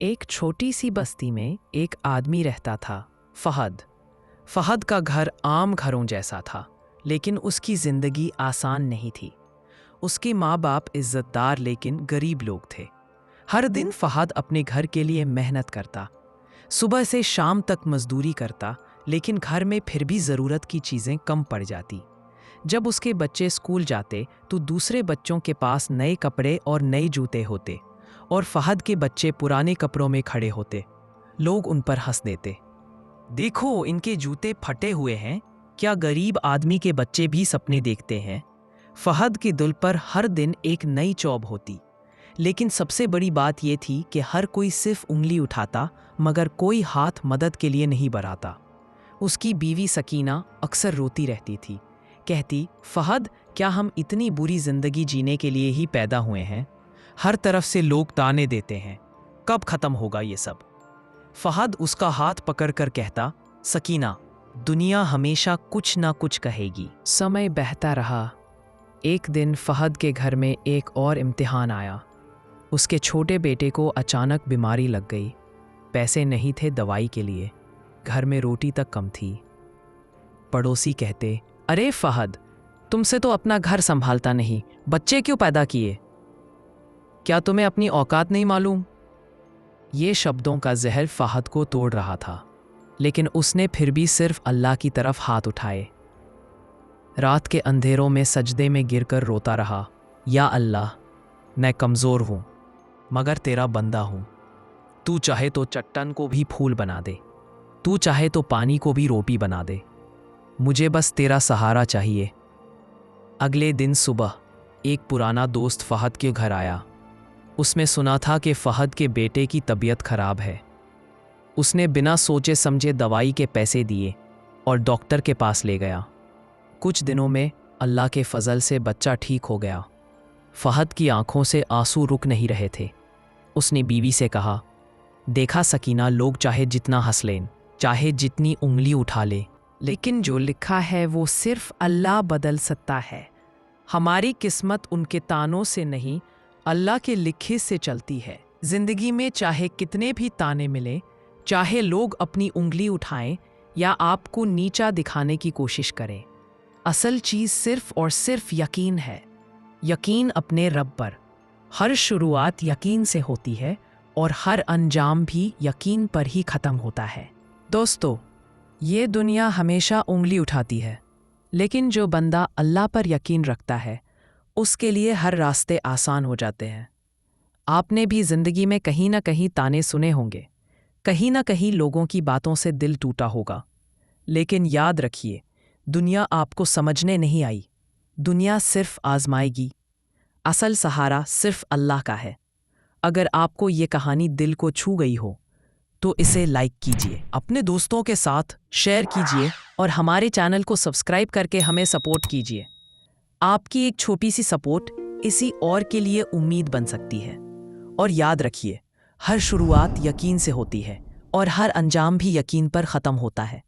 एक छोटी सी बस्ती में एक आदमी रहता था, फहद। फहद का घर आम घरों जैसा था, लेकिन उसकी जिंदगी आसान नहीं थी। उसके माँ बाप इज्जतदार लेकिन गरीब लोग थे। हर दिन फहद अपने घर के लिए मेहनत करता, सुबह से शाम तक मजदूरी करता, लेकिन घर में फिर भी ज़रूरत की चीज़ें कम पड़ जाती। जब उसके बच्चे स्कूल जाते तो दूसरे बच्चों के पास नए कपड़े और नए जूते होते, और फहद के बच्चे पुराने कपड़ों में खड़े होते। लोग उन पर हंस देते, देखो इनके जूते फटे हुए हैं। क्या गरीब आदमी के बच्चे भी सपने देखते हैं? फहद के दिल पर हर दिन एक नई चौब होती, लेकिन सबसे बड़ी बात यह थी कि हर कोई सिर्फ उंगली उठाता, मगर कोई हाथ मदद के लिए नहीं बढ़ाता। उसकी बीवी सकीना अक्सर रोती रहती थी, कहती, फहद, क्या हम इतनी बुरी जिंदगी जीने के लिए ही पैदा हुए हैं? हर तरफ से लोग ताने देते हैं, कब खत्म होगा ये सब? फहद उसका हाथ पकड़कर कहता, सकीना, दुनिया हमेशा कुछ ना कुछ कहेगी। समय बहता रहा। एक दिन फहद के घर में एक और इम्तिहान आया। उसके छोटे बेटे को अचानक बीमारी लग गई। पैसे नहीं थे दवाई के लिए, घर में रोटी तक कम थी। पड़ोसी कहते, अरे फहद, तुमसे तो अपना घर संभालता नहीं, बच्चे क्यों पैदा किए? क्या तुम्हें अपनी औकात नहीं मालूम? ये शब्दों का जहर फहद को तोड़ रहा था, लेकिन उसने फिर भी सिर्फ अल्लाह की तरफ हाथ उठाए। रात के अंधेरों में सजदे में गिरकर रोता रहा, या अल्लाह, मैं कमज़ोर हूँ, मगर तेरा बंदा हूँ। तू चाहे तो चट्टान को भी फूल बना दे, तू चाहे तो पानी को भी रोटी बना दे, मुझे बस तेरा सहारा चाहिए। अगले दिन सुबह एक पुराना दोस्त फहद के घर आया। उसमें सुना था कि फहद के बेटे की तबीयत खराब है। उसने बिना सोचे समझे दवाई के पैसे दिए और डॉक्टर के पास ले गया। कुछ दिनों में अल्लाह के फजल से बच्चा ठीक हो गया। फहद की आंखों से आंसू रुक नहीं रहे थे। उसने बीवी से कहा, देखा सकीना, लोग चाहे जितना हंस लें, चाहे जितनी उंगली उठा ले, लेकिन जो लिखा है वो सिर्फ अल्लाह बदल सकता है। हमारी किस्मत उनके तानों से नहीं, अल्लाह के लिखे से चलती है। जिंदगी में चाहे कितने भी ताने मिले, चाहे लोग अपनी उंगली उठाएं या आपको नीचा दिखाने की कोशिश करें, असल चीज़ सिर्फ और सिर्फ यकीन है। यकीन अपने रब पर। हर शुरुआत यकीन से होती है और हर अंजाम भी यकीन पर ही ख़त्म होता है। दोस्तों, ये दुनिया हमेशा उंगली उठाती है, लेकिन जो बंदा अल्लाह पर यकीन रखता है, उसके लिए हर रास्ते आसान हो जाते हैं। आपने भी ज़िंदगी में कहीं ना कहीं ताने सुने होंगे, कहीं ना कहीं लोगों की बातों से दिल टूटा होगा, लेकिन याद रखिए, दुनिया आपको समझने नहीं आई, दुनिया सिर्फ आजमाएगी। असल सहारा सिर्फ अल्लाह का है। अगर आपको ये कहानी दिल को छू गई हो तो इसे लाइक कीजिए, अपने दोस्तों के साथ शेयर कीजिए और हमारे चैनल को सब्सक्राइब करके हमें सपोर्ट कीजिए। आपकी एक छोटी सी सपोर्ट इसी और के लिए उम्मीद बन सकती है। और याद रखिए, हर शुरुआत यकीन से होती है और हर अंजाम भी यकीन पर ख़त्म होता है।